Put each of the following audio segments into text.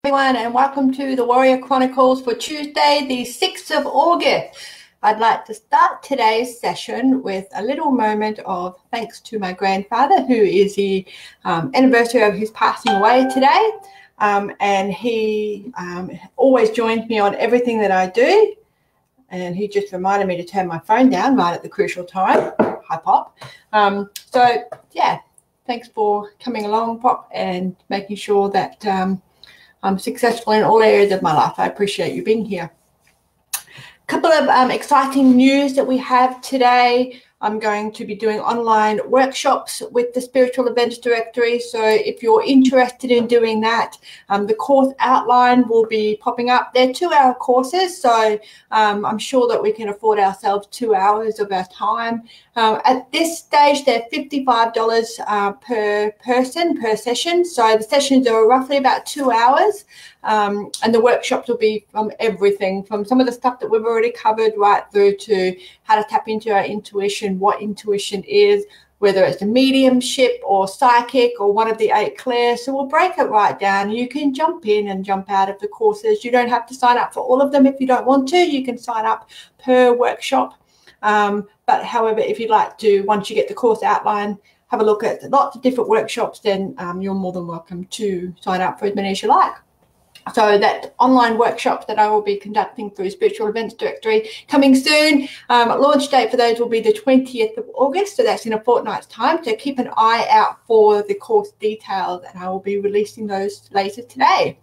Everyone, and welcome to the Warrior Chronicles for Tuesday, the 6th of August. I'd like to start today's session with a little moment of thanks to my grandfather, who is the anniversary of his passing away today. And he always joins me on everything that I do. And he just reminded me to turn my phone down right at the crucial time. Hi, Pop. Thanks for coming along, Pop, and making sure that I'm successful in all areas of my life. I appreciate you being here. A couple of exciting news that we have today. I'm going to be doing online workshops with the Spiritual Events Directory. So if you're interested in doing that, the course outline will be popping up. They're 2-hour courses, so I'm sure that we can afford ourselves 2 hours of our time. At this stage, they're $55 per person, per session. So the sessions are roughly about 2 hours. And the workshops will be from everything, from some of the stuff that we've already covered right through to how to tap into our intuition, what intuition is, whether it's a mediumship or psychic or one of the 8 clairs. So we'll break it right down. You can jump in and jump out of the courses. You don't have to sign up for all of them if you don't want to. You can sign up per workshop. But however, if you'd like to, once you get the course outline, have a look at lots of different workshops, then you're more than welcome to sign up for as many as you like. So that online workshop that I will be conducting through Spiritual Events Directory coming soon. Launch date for those will be the 20th of August, so that's in a fortnight's time. So keep an eye out for the course details, and I will be releasing those later today.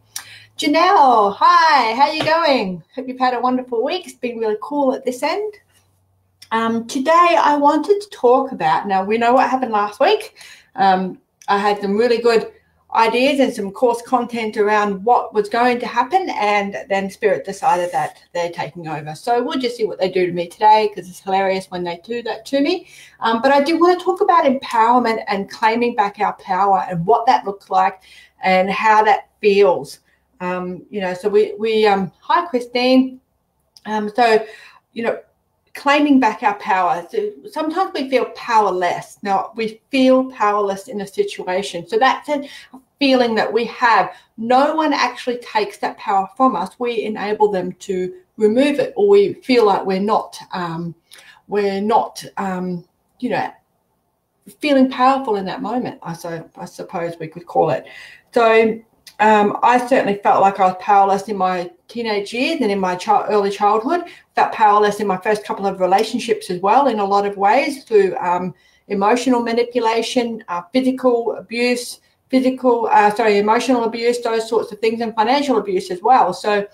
Janelle, hi, how are you going? Hope you've had a wonderful week. It's been really cool at this end. Today I wanted to talk about, now we know what happened last week. I had some really good ideas and some course content around what was going to happen, and then Spirit decided that they're taking over. So we'll just see what they do to me today, because it's hilarious when they do that to me. But I do want to talk about empowerment and claiming back our power and what that looks like and how that feels. So hi, Christine. Claiming back our power. So sometimes we feel powerless. Now, we feel powerless in a situation. So that's a feeling that we have. No one actually takes that power from us. We enable them to remove it, or we feel like we're not feeling powerful in that moment, I suppose we could call it. So I certainly felt like I was powerless in my teenage years and in my early childhood. Felt powerless in my first couple of relationships as well, in a lot of ways, through emotional manipulation, physical abuse, emotional abuse, those sorts of things, and financial abuse as well. So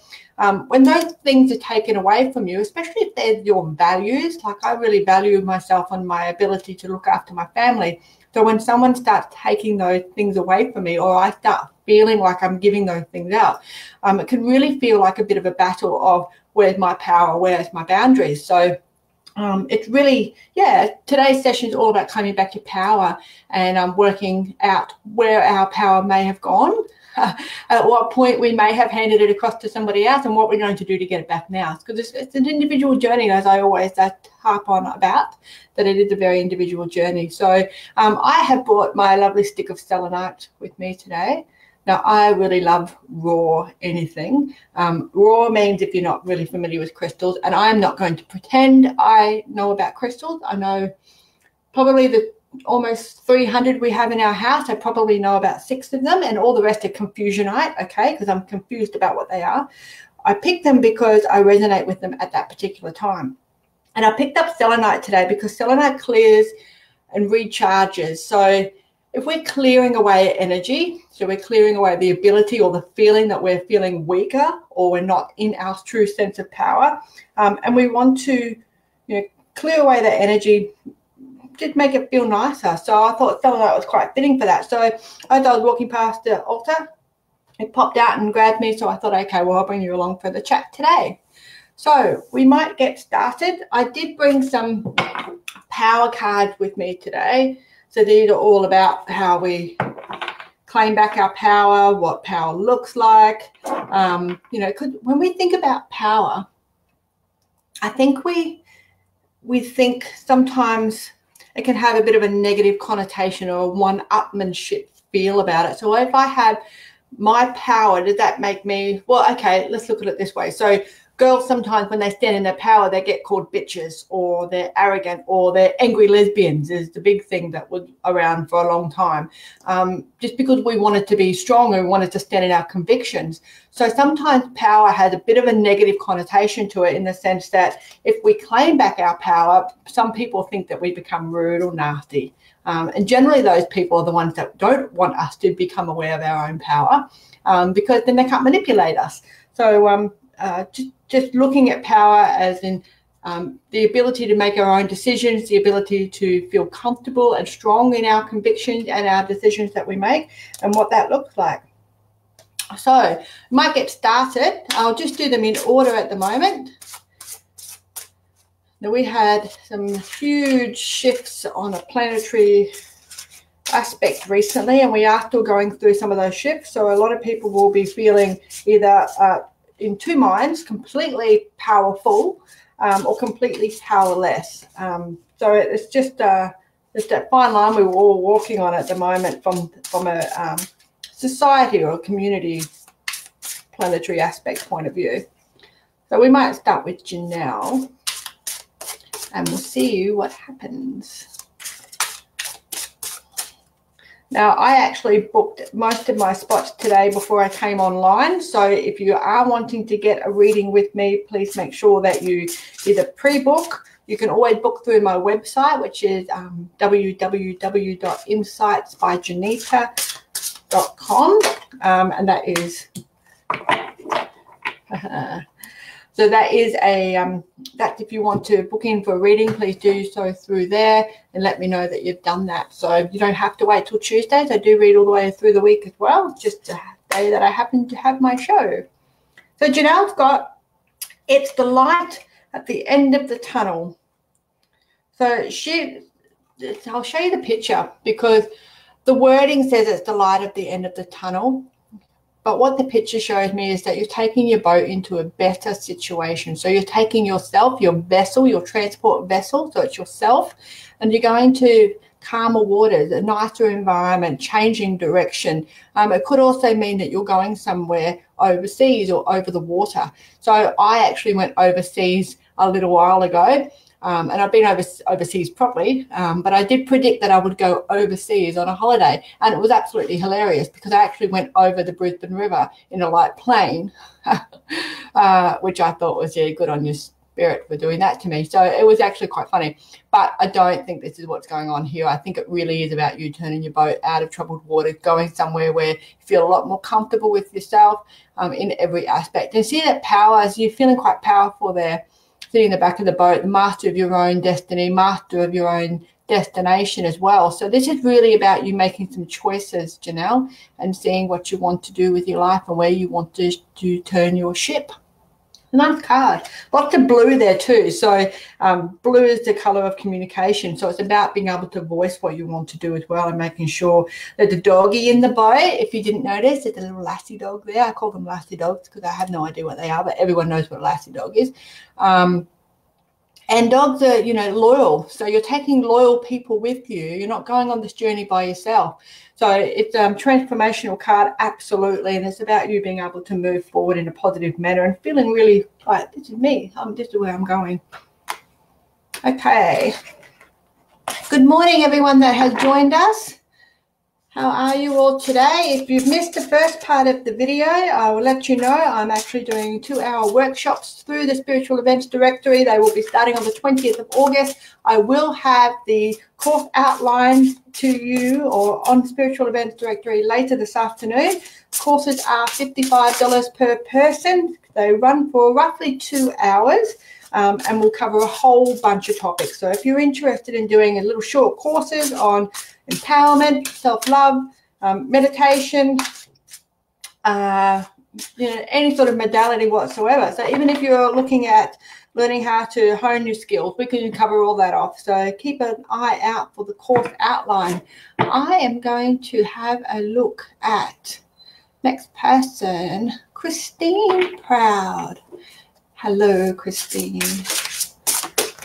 when those things are taken away from you, especially if they're your values, like I really value myself and my ability to look after my family. So when someone starts taking those things away from me, or I start feeling like I'm giving those things out, it can really feel like a bit of a battle of where's my power, where's my boundaries. So it's really, today's session is all about claiming back your power and working out where our power may have gone, at what point we may have handed it across to somebody else, and what we're going to do to get it back now. Because it's an individual journey, as I always harp on about, that it is a very individual journey. So I have brought my lovely stick of selenite with me today. Now, I really love raw anything. Raw means, if you're not really familiar with crystals, and I'm not going to pretend I know about crystals. I know probably the almost 300 we have in our house. I probably know about 6 of them, and all the rest are confusionite, okay, because I'm confused about what they are. I picked them because I resonate with them at that particular time. And I picked up selenite today because selenite clears and recharges. So if we're clearing away energy, so we're clearing away the ability or the feeling that we're feeling weaker, or we're not in our true sense of power, and we want to clear away that energy, just make it feel nicer. So I thought selenite was quite fitting for that. So as I was walking past the altar, it popped out and grabbed me. So I thought, okay, well, I'll bring you along for the chat today. So we might get started. I did bring some power cards with me today. So these are all about how we claim back our power, what power looks like. Because when we think about power, I think we think sometimes it can have a bit of a negative connotation or one-upmanship feel about it. So if I have my power, does that make me, well, okay, let's look at it this way. So girls sometimes when they stand in their power, they get called bitches, or they're arrogant, or they're angry lesbians is the big thing that was around for a long time. Just because we wanted to be strong and we wanted to stand in our convictions. So sometimes power has a bit of a negative connotation to it, in the sense that if we claim back our power, some people think that we become rude or nasty. And generally those people are the ones that don't want us to become aware of our own power, because then they can't manipulate us. So just looking at power as in the ability to make our own decisions, the ability to feel comfortable and strong in our convictions and our decisions that we make, and what that looks like. So might get started. I'll just do them in order at the moment. Now, we had some huge shifts on a planetary aspect recently, and we are still going through some of those shifts. So a lot of people will be feeling either in two minds, completely powerful or completely powerless. So it's just that fine line we're all walking on at the moment from a society or a community planetary aspect point of view. So we might start with Janelle, and we'll see what happens. Now, I actually booked most of my spots today before I came online. So if you are wanting to get a reading with me, please make sure that you either pre-book. You can always book through my website, which is www.insightsbyjohnita.com. And that is... So that is that's if you want to book in for a reading, please do so through there and let me know that you've done that. So you don't have to wait till Tuesdays. I do read all the way through the week as well, just a day that I happen to have my show. So Janelle's got, it's the light at the end of the tunnel. So I'll show you the picture, because the wording says it's the light at the end of the tunnel. But what the picture shows me is that you're taking your boat into a better situation. So you're taking yourself, your vessel, your transport vessel, so it's yourself, and you're going to calmer waters, a nicer environment, changing direction. It could also mean that you're going somewhere overseas or over the water. So I actually went overseas a little while ago. And I've been overseas properly, but I did predict that I would go overseas on a holiday, and it was absolutely hilarious because I actually went over the Brisbane River in a light plane, which I thought was really good on your spirit for doing that to me. So it was actually quite funny, but I don't think this is what's going on here. I think it really is about you turning your boat out of troubled water, going somewhere where you feel a lot more comfortable with yourself in every aspect. And see that power, as you're feeling quite powerful there, sitting in the back of the boat, the master of your own destiny, master of your own destination as well. So this is really about you making some choices, Janelle, and seeing what you want to do with your life and where you want to turn your ship. Nice card. Lots of blue there too. So blue is the color of communication. So it's about being able to voice what you want to do as well, and making sure that the doggy in the boat, if you didn't notice, there's a little lassie dog there. I call them lassie dogs because I have no idea what they are, but everyone knows what a lassie dog is. And dogs are, loyal. So you're taking loyal people with you. You're not going on this journey by yourself. So it's a transformational card, absolutely. And it's about you being able to move forward in a positive manner and feeling really like, this is me. This is where I'm going. Okay. Good morning, everyone that has joined us. How are you all today? If you've missed the first part of the video, I will let you know I'm actually doing 2-hour workshops through the Spiritual Events Directory. They will be starting on the 20th of August. I will have the course outlined to you or on Spiritual Events Directory later this afternoon. Courses are $55 per person. They run for roughly 2 hours. And we'll cover a whole bunch of topics. So if you're interested in doing a little short courses on empowerment, self-love, meditation, any sort of modality whatsoever. So even if you're looking at learning how to hone your skills, we can cover all that off. So keep an eye out for the course outline. I am going to have a look at next person, Christine Proud. Hello, Christine.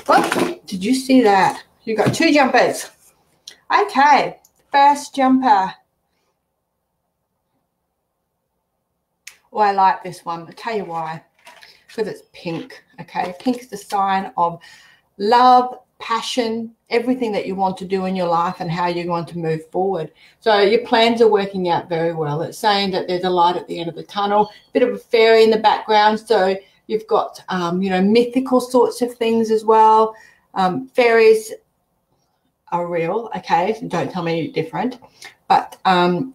Oh, did you see that? You got 2 jumpers. Okay, first jumper. Oh, I like this one. I'll tell you why. Because it's pink, okay? Pink is the sign of love, passion, everything that you want to do in your life and how you're going to move forward. So your plans are working out very well. It's saying that there's a light at the end of the tunnel, a bit of a fairy in the background. So you've got, you know, mythical sorts of things as well. Fairies are real, okay? So don't tell me different. But,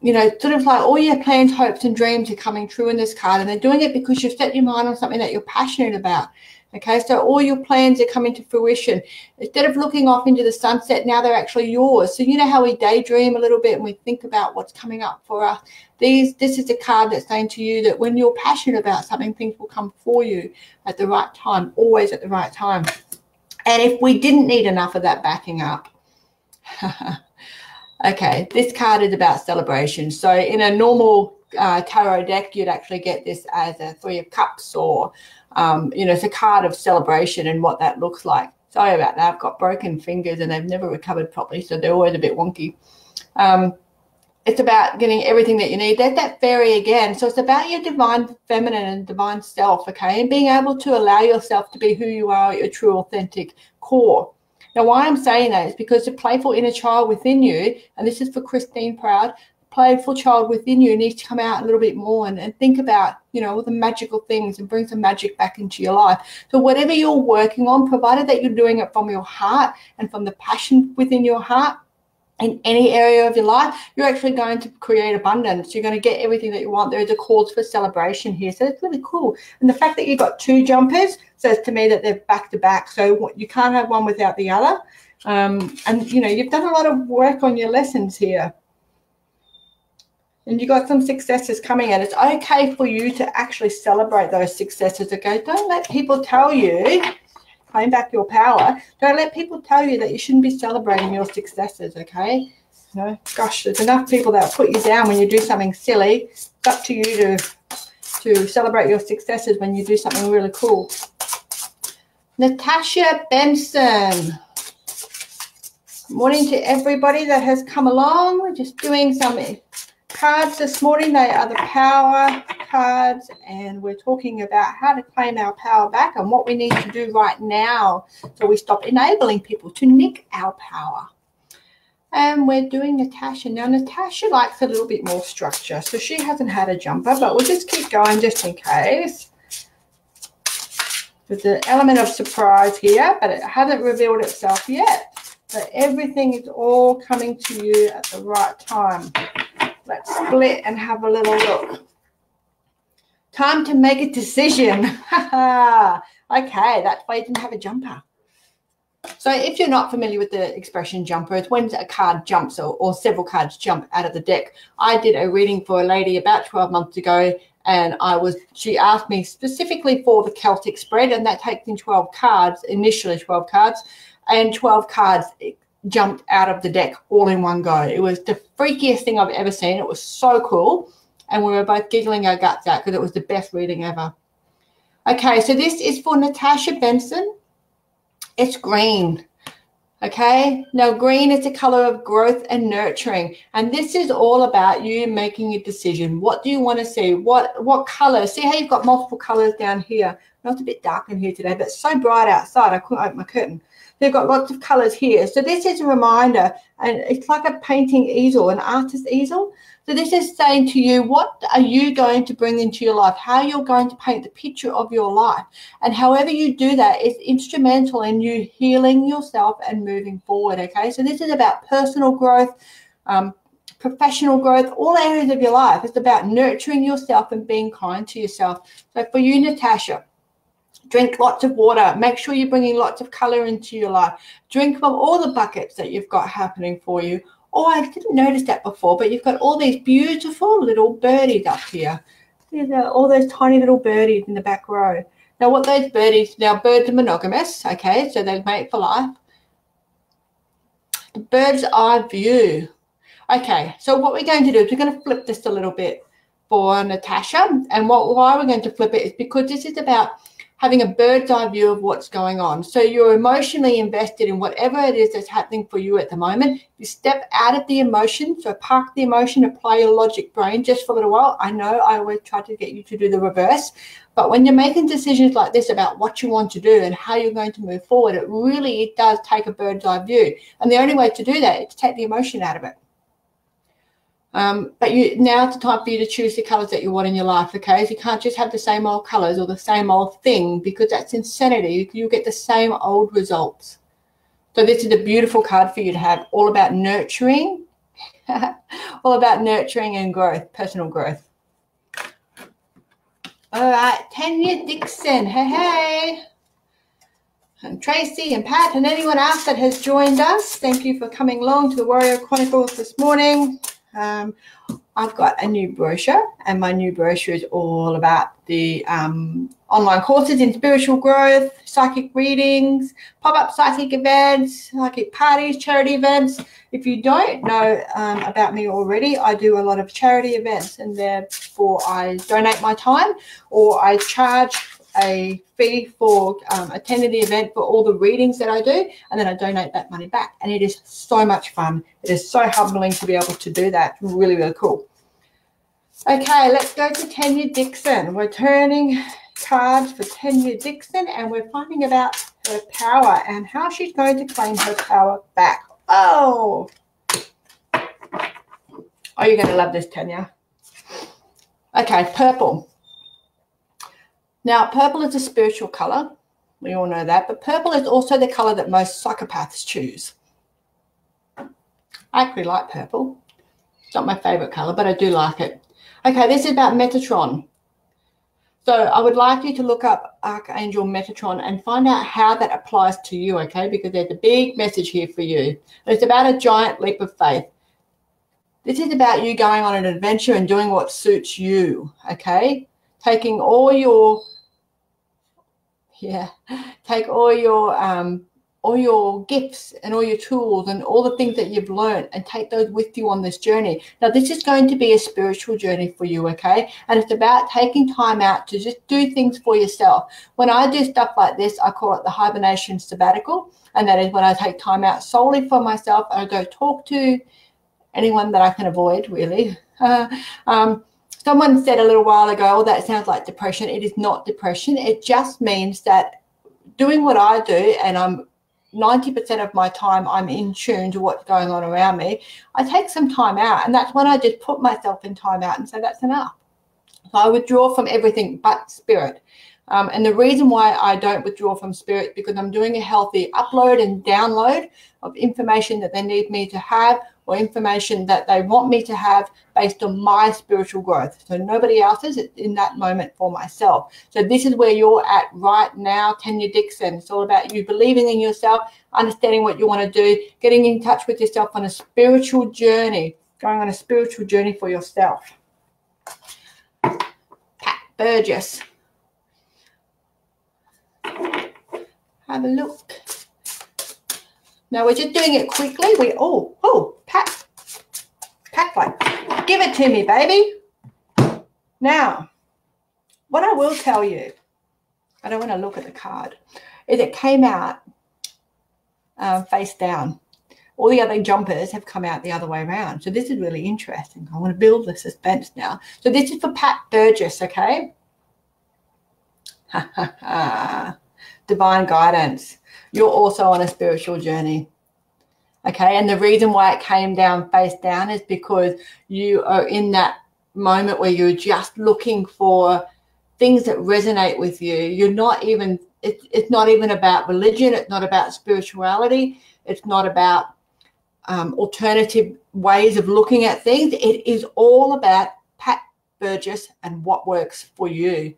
you know, sort of like all your plans, hopes and dreams are coming true in this card, and they're doing it because you've set your mind on something that you're passionate about, okay? So all your plans are coming to fruition. Instead of looking off into the sunset, now they're actually yours. So you know how we daydream a little bit and we think about what's coming up for us? This is a card that's saying to you that when you're passionate about something, things will come for you at the right time, always at the right time. And if we didn't need enough of that backing up, okay, this card is about celebration. So in a normal tarot deck, you'd actually get this as a 3 of Cups, or, you know, it's a card of celebration and what that looks like. Sorry about that. I've got broken fingers and they've never recovered properly, so they're always a bit wonky. It's about getting everything that you need. There's that fairy again. So it's about your divine feminine and divine self, okay, and being able to allow yourself to be who you are at your true, authentic core. Now, why I'm saying that is because the playful inner child within you, and this is for Christine Proud, playful child within you needs to come out a little bit more and think about, you know, all the magical things and bring some magic back into your life. So whatever you're working on, provided that you're doing it from your heart and from the passion within your heart, in any area of your life, you're actually going to create abundance. You're going to get everything that you want. There is a cause for celebration here. So it's really cool. And the fact that you've got 2 jumpers says to me that they're back to back. So you can't have one without the other. And, you know, you've done a lot of work on your lessons here. And you got some successes coming, and it's okay for you to actually celebrate those successes. Okay, don't let people tell you, claim back your power. Don't let people tell you that you shouldn't be celebrating your successes, okay? You know, gosh, there's enough people that put you down when you do something silly. It's up to you to celebrate your successes when you do something really cool. Natasha Benson. Morning to everybody that has come along. We're just doing some cards this morning. They are the power cards, and we're talking about how to claim our power back and what we need to do right now so we stop enabling people to nick our power. And we're doing Natasha. Now, Natasha likes a little bit more structure, so she hasn't had a jumper, but we'll just keep going just in case. There's an element of surprise here, but it hasn't revealed itself yet. So everything is all coming to you at the right time. Let's split and have a little look. Time to make a decision. Okay, that's why you didn't have a jumper. So if you're not familiar with the expression jumper, it's when a card jumps or several cards jump out of the deck. I did a reading for a lady about 12 months ago, and she asked me specifically for the Celtic spread, and that takes in 12 cards, initially 12 cards, and 12 cards jumped out of the deck all in one go. It was the freakiest thing I've ever seen. It was so cool, and we were both giggling our guts out because it was the best reading ever. Okay, so this is for Natasha Benson. It's green. Okay, now green is the color of growth and nurturing, and this is all about you making a decision. What do you want to see? What color? See how you've got multiple colors down here. Not a bit dark in here today, but it's so bright outside I couldn't open my curtain. They've got lots of colors here. So this is a reminder, and it's like a painting easel, an artist easel. So this is saying to you, what are you going to bring into your life? How you're going to paint the picture of your life. And however you do that is instrumental in you healing yourself and moving forward, okay? So this is about personal growth, professional growth, all areas of your life. It's about nurturing yourself and being kind to yourself. So for you, Natasha, drink lots of water. Make sure you're bringing lots of color into your life. Drink from all the buckets that you've got happening for you. Oh, I didn't notice that before, but you've got all these beautiful little birdies up here. All those tiny little birdies in the back row. Now, what those birdies, now birds are monogamous, okay, so they mate for life. The bird's eye view. Okay, so what we're going to do is we're going to flip this a little bit for Natasha. And why we're going to flip it is because this is about having a bird's eye view of what's going on. So you're emotionally invested in whatever it is that's happening for you at the moment. You step out of the emotion, so park the emotion, apply your logic brain just for a little while. I know I always try to get you to do the reverse, but when you're making decisions like this about what you want to do and how you're going to move forward, it really does take a bird's eye view. And the only way to do that is to take the emotion out of it. But now it's time for you to choose the colors that you want in your life, okay? So you can't just have the same old colors or the same old thing, because that's insanity. You'll get the same old results. So this is a beautiful card for you to have, all about nurturing, all about nurturing and growth, personal growth. All right, Tanya Dixon, hey. And Tracy and Pat and anyone else that has joined us, thank you for coming along to the Warrior Chronicles this morning. I've got a new brochure, and my new brochure is all about the online courses in spiritual growth, psychic readings, pop-up psychic events, psychic parties, charity events. If you don't know about me already, I do a lot of charity events, and therefore I donate my time, or I charge a fee for attending the event for all the readings that I do, and then I donate that money back. And it is so much fun. It is so humbling to be able to do that. Really, really cool. Okay, let's go to Tanya Dixon. We're turning cards for Tanya Dixon, and we're finding about her power and how she's going to claim her power back. Oh, you're going to love this, Tanya. Okay, purple. Now, purple is a spiritual color. We all know that. But purple is also the color that most psychopaths choose. I actually like purple. It's not my favorite color, but I do like it. Okay, this is about Metatron. So I would like you to look up Archangel Metatron and find out how that applies to you, okay? Because there's a big message here for you. It's about a giant leap of faith. This is about you going on an adventure and doing what suits you, okay? Taking all your all your gifts and all your tools and all the things that you've learned, and take those with you on this journey. Now, this is going to be a spiritual journey for you, okay? And it's about taking time out to just do things for yourself. When I do stuff like this, I call it the hibernation sabbatical, and that is when I take time out solely for myself, and I don't talk to anyone that I can avoid, really. Someone said a little while ago, oh, that sounds like depression. It is not depression. It just means that doing what I do, and I'm 90% of my time I'm in tune to what's going on around me, I take some time out, and that's when I just put myself in time out and say that's enough. So I withdraw from everything but spirit. And the reason why I don't withdraw from spirit is because I'm doing a healthy upload and download of information that they need me to have, or information that they want me to have based on my spiritual growth. So nobody else's, it's in that moment for myself. So this is where you're at right now, Tanya Dixon. It's all about you believing in yourself, understanding what you want to do, getting in touch with yourself on a spiritual journey, going on a spiritual journey for yourself. Pat Burgess. Have a look. Now we're just doing it quickly. Pat, like, give it to me, baby. Now, what I will tell you, I don't want to look at the card, is it came out face down. All the other jumpers have come out the other way around. So this is really interesting. I want to build the suspense now. So this is for Pat Burgess, okay? Divine guidance. You're also on a spiritual journey. Okay, and the reason why it came down face down is because you are in that moment where you're just looking for things that resonate with you. You're not even, it's not even about religion. It's not about spirituality. It's not about alternative ways of looking at things. It is all about Pat Burgess and what works for you.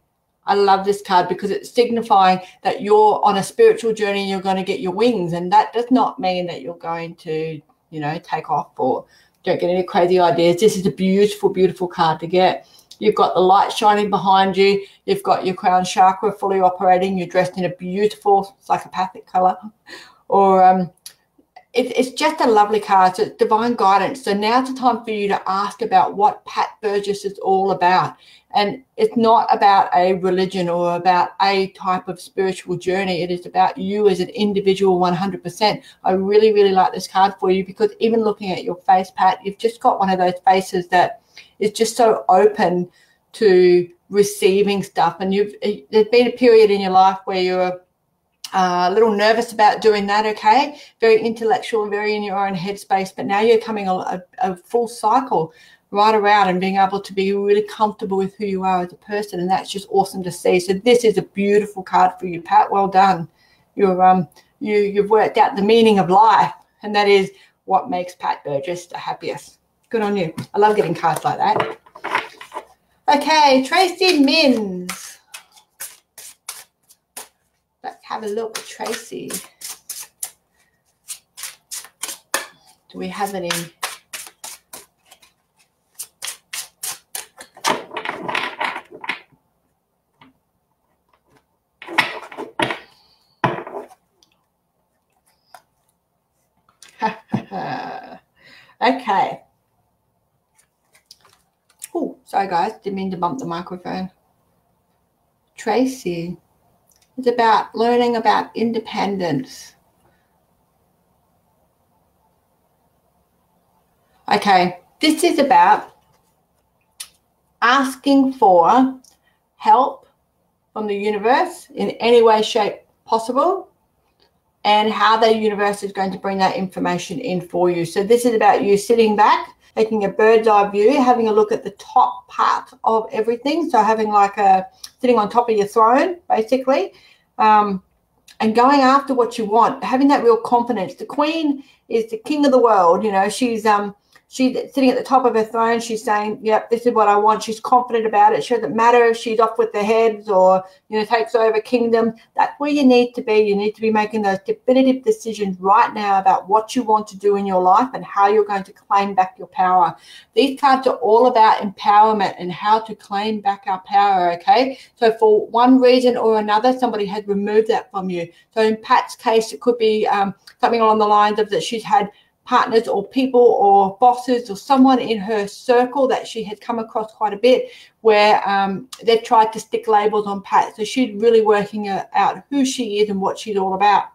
I love this card because it's signifying that you're on a spiritual journey and you're going to get your wings. And that does not mean that you're going to, you know, take off or don't get any crazy ideas. This is a beautiful, beautiful card to get. You've got the light shining behind you. You've got your crown chakra fully operating. You're dressed in a beautiful psychopathic color. Or it's just a lovely card. So it's divine guidance. So now's the time for you to ask about what Pat Burgess is all about. And it's not about a religion or about a type of spiritual journey. It is about you as an individual 100%. I really, really like this card for you, because even looking at your face, Pat, you've just got one of those faces that is just so open to receiving stuff. And there's been a period in your life where you're a little nervous about doing that, okay? Very intellectual and very in your own headspace. But now you're coming a full cycle right around and being able to be really comfortable with who you are as a person. And that's just awesome to see. So this is a beautiful card for you, Pat. Well done. You've worked out the meaning of life, and that is what makes Pat Burgess the happiest. Good on you. I love getting cards like that. Okay, Tracy Mins. Let's have a look at Tracy. Do we have any? Okay. Oh, sorry guys, didn't mean to bump the microphone. Tracy. It's about learning about independence. Okay, this is about asking for help from the universe in any way, shape possible, and how the universe is going to bring that information in for you. So this is about you sitting back, taking a bird's eye view, having a look at the top part of everything. So having like sitting on top of your throne, basically, and going after what you want, having that real confidence. The Queen is the king of the world. You know, she's sitting at the top of her throne. She's saying, yep, this is what I want. She's confident about it. She doesn't matter if she's off with the heads or, you know, takes over kingdom. That's where you need to be. You need to be making those definitive decisions right now about what you want to do in your life and how you're going to claim back your power. These cards are all about empowerment and how to claim back our power, okay? So for one reason or another, somebody has removed that from you. So in Pat's case, it could be something along the lines of that she's had partners or people or bosses or someone in her circle that she had come across quite a bit where they've tried to stick labels on Pat. So she's really working out who she is and what she's all about.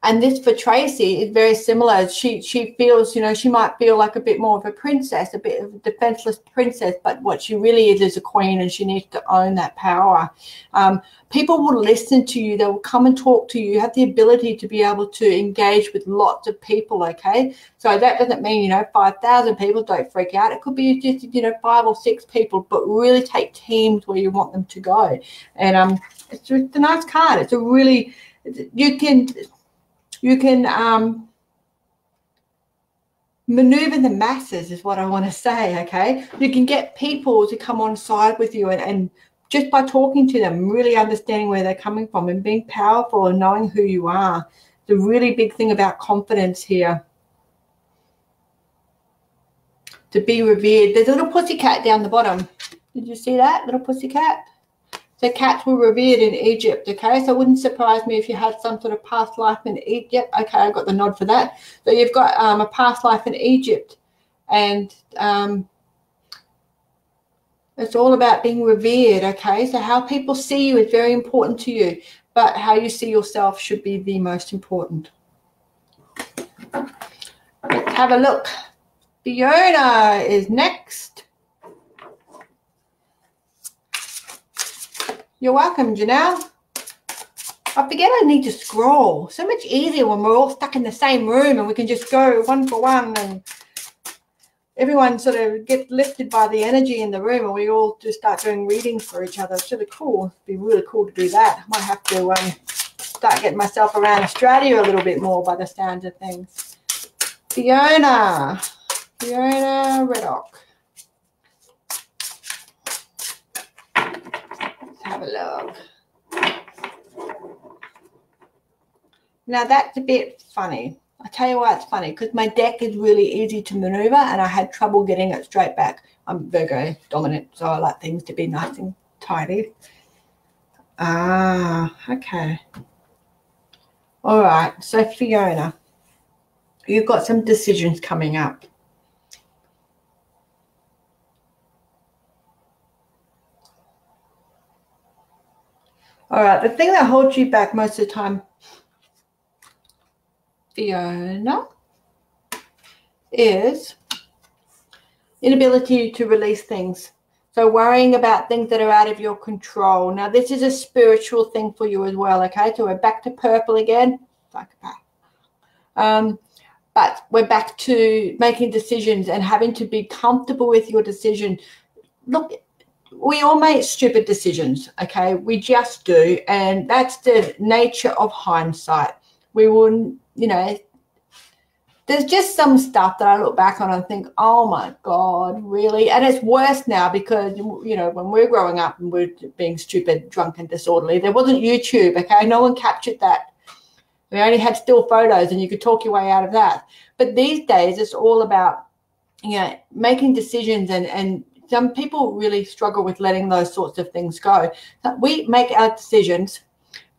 And this for Tracy is very similar. She feels, you know, she might feel like a bit more of a princess, a bit of a defenseless princess, but what she really is a queen, and she needs to own that power. People will listen to you. They will come and talk to you. You have the ability to be able to engage with lots of people, okay? So that doesn't mean, you know, 5,000 people. Don't freak out. It could be just, you know, 5 or 6 people, but really take teams where you want them to go. And it's a nice card. It's a really, you can maneuver the masses is what I want to say, okay? You can get people to come on side with you and just by talking to them, really understanding where they're coming from and being powerful and knowing who you are. The really big thing about confidence here. To be revered. There's a little pussycat down the bottom. Did you see that little pussycat? So cats were revered in Egypt, okay? So it wouldn't surprise me if you had some sort of past life in Egypt. Okay, I got the nod for that. So you've got a past life in Egypt, and it's all about being revered, okay? So how people see you is very important to you, but how you see yourself should be the most important. Let's have a look. Fiona is next. You're welcome, Janelle. I forget I need to scroll. So much easier when we're all stuck in the same room and we can just go one for one and everyone sort of gets lifted by the energy in the room and we all just start doing readings for each other. It's really cool. It'd be really cool to do that. I might have to start getting myself around Australia a little bit more by the sound of things. Fiona Reddock. Let's have a look. Now that's a bit funny. I'll tell you why it's funny, because my deck is really easy to maneuver and I had trouble getting it straight back. I'm Virgo dominant, so I like things to be nice and tidy. Ah, okay. All right, so Fiona. You've got some decisions coming up. All right, the thing that holds you back most of the time, Fiona, is inability to release things. So worrying about things that are out of your control. Now, this is a spiritual thing for you as well, okay? So we're back to purple again. But we're back to making decisions and having to be comfortable with your decision. Look, we all make stupid decisions, okay? We just do, and that's the nature of hindsight. We will, you know, there's just some stuff that I look back on and think, oh my God, really? And it's worse now because, you know, when we're growing up and we're being stupid, drunk and disorderly, there wasn't YouTube, okay? No one captured that. We only had still photos and you could talk your way out of that. But these days it's all about, you know, making decisions, and some people really struggle with letting those sorts of things go. We make our decisions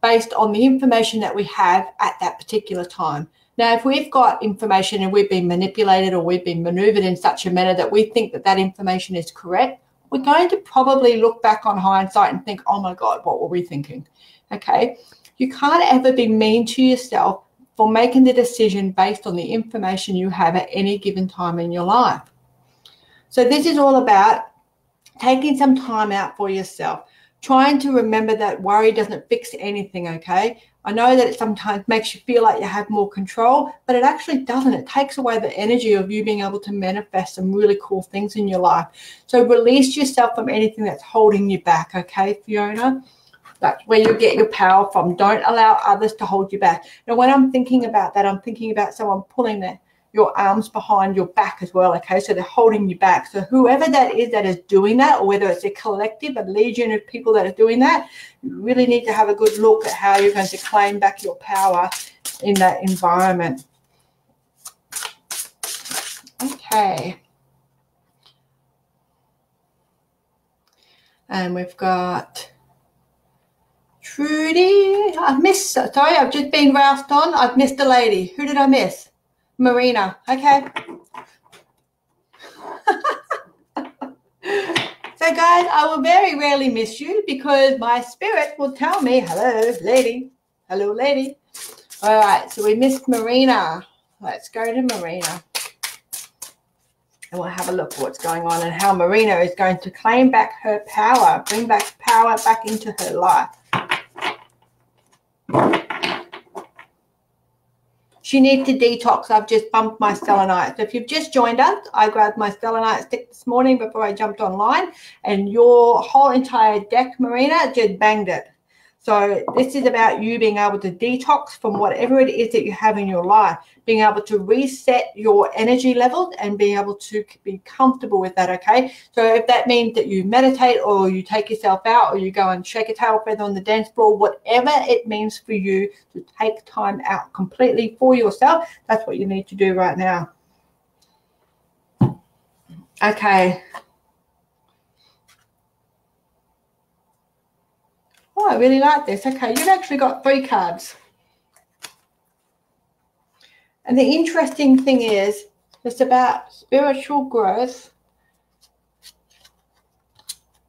based on the information that we have at that particular time. Now, if we've got information and we've been manipulated or we've been maneuvered in such a manner that we think that that information is correct, we're going to probably look back on hindsight and think, oh my God, what were we thinking? Okay. You can't ever be mean to yourself for making the decision based on the information you have at any given time in your life. So this is all about taking some time out for yourself, trying to remember that worry doesn't fix anything, okay? I know that it sometimes makes you feel like you have more control, but it actually doesn't. It takes away the energy of you being able to manifest some really cool things in your life. So release yourself from anything that's holding you back, okay, Fiona? That's where you get your power from. Don't allow others to hold you back. Now, when I'm thinking about that, I'm thinking about someone pulling your arms behind your back as well, okay? So they're holding you back. So whoever that is doing that, or whether it's a collective, a legion of people that are doing that, you really need to have a good look at how you're going to claim back your power in that environment. Okay. And we've got Trudy. Sorry, I've just been roused on. I've missed a lady. Who did I miss? Marina. Okay. So guys, I will very rarely miss you because my spirit will tell me, hello lady, hello lady. All right, so we missed Marina. Let's go to Marina and we'll have a look at what's going on and how Marina is going to claim back her power, bring back power back into her life. She needs to detox. I've just bumped my selenite. So if you've just joined us, I grabbed my selenite stick this morning before I jumped online, and your whole entire deck, Marina, just banged it. So this is about you being able to detox from whatever it is that you have in your life, being able to reset your energy levels and being able to be comfortable with that, okay? So if that means that you meditate or you take yourself out or you go and shake a tail feather on the dance floor, whatever it means for you to take time out completely for yourself, that's what you need to do right now. Okay. Oh, I really like this. Okay, you've actually got 3 cards. And the interesting thing is, it's about spiritual growth.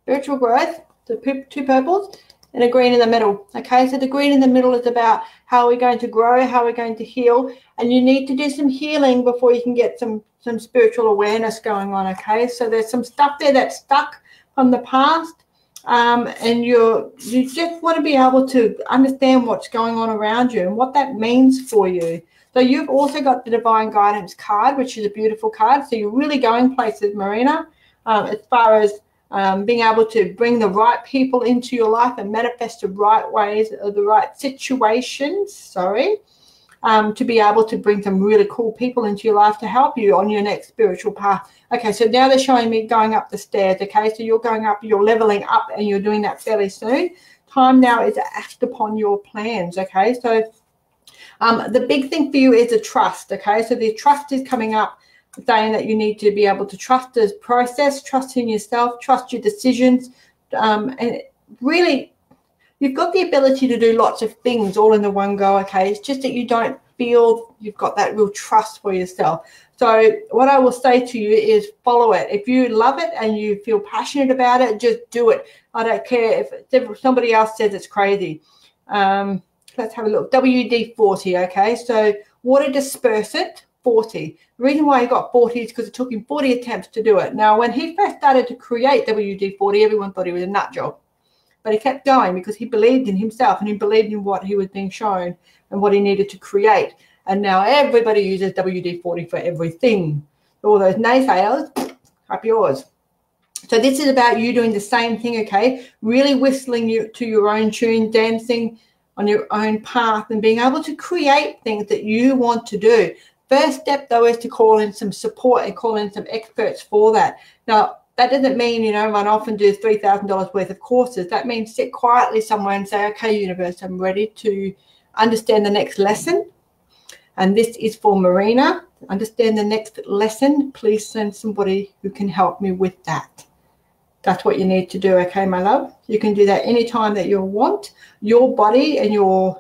Spiritual growth, the 2 purples, and a green in the middle. Okay, so the green in the middle is about how we're going to grow, how we're going to heal. And you need to do some healing before you can get some spiritual awareness going on, okay? So there's some stuff there that's stuck from the past. And you just want to be able to understand what's going on around you and what that means for you. So you've also got the Divine Guidance card, which is a beautiful card. So you're really going places, Marina, as far as being able to bring the right people into your life and manifest the right ways or the right situations, to be able to bring some really cool people into your life to help you on your next spiritual path. Okay, so now they're showing me going up the stairs, okay? So you're going up, you're leveling up, and you're doing that fairly soon. Time now is to act upon your plans, okay? So the big thing for you is the trust, okay? So the trust is coming up, saying that you need to be able to trust this process, trust in yourself, trust your decisions, and really, you've got the ability to do lots of things all in the one go, okay? It's just that you don't feel you've got that real trust for yourself. So what I will say to you is follow it. If you love it and you feel passionate about it, just do it. I don't care if somebody else says it's crazy. Let's have a look. WD-40, okay? So water dispersant, 40. The reason why he got 40 is because it took him 40 attempts to do it. Now, when he first started to create WD-40, everyone thought he was a nut job. But he kept going because he believed in himself and he believed in what he was being shown and what he needed to create. And now everybody uses WD-40 for everything. All those naysayers, up yours. So this is about you doing the same thing, okay? Really whistling to your own tune, dancing on your own path and being able to create things that you want to do. First step, though, is to call in some support and call in some experts for that. Now, that doesn't mean, you know, run off and do $3,000 worth of courses. That means sit quietly somewhere and say, okay, universe, I'm ready to understand the next lesson. And this is for Marina. Understand the next lesson. Please send somebody who can help me with that. That's what you need to do, okay, my love? You can do that anytime that you want. Your body and your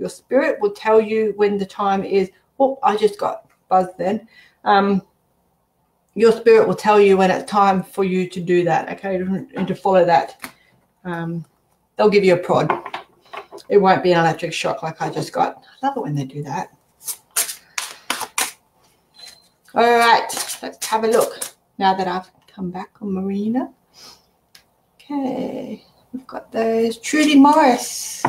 spirit will tell you when the time is. Oh, I just got buzzed then. Your spirit will tell you when it's time for you to do that, okay, and to follow that. They'll give you a prod. It won't be an electric shock like I just got. I love it when they do that. All right, let's have a look now that I've come back on Marina. Okay, we've got those. Trudy Morris.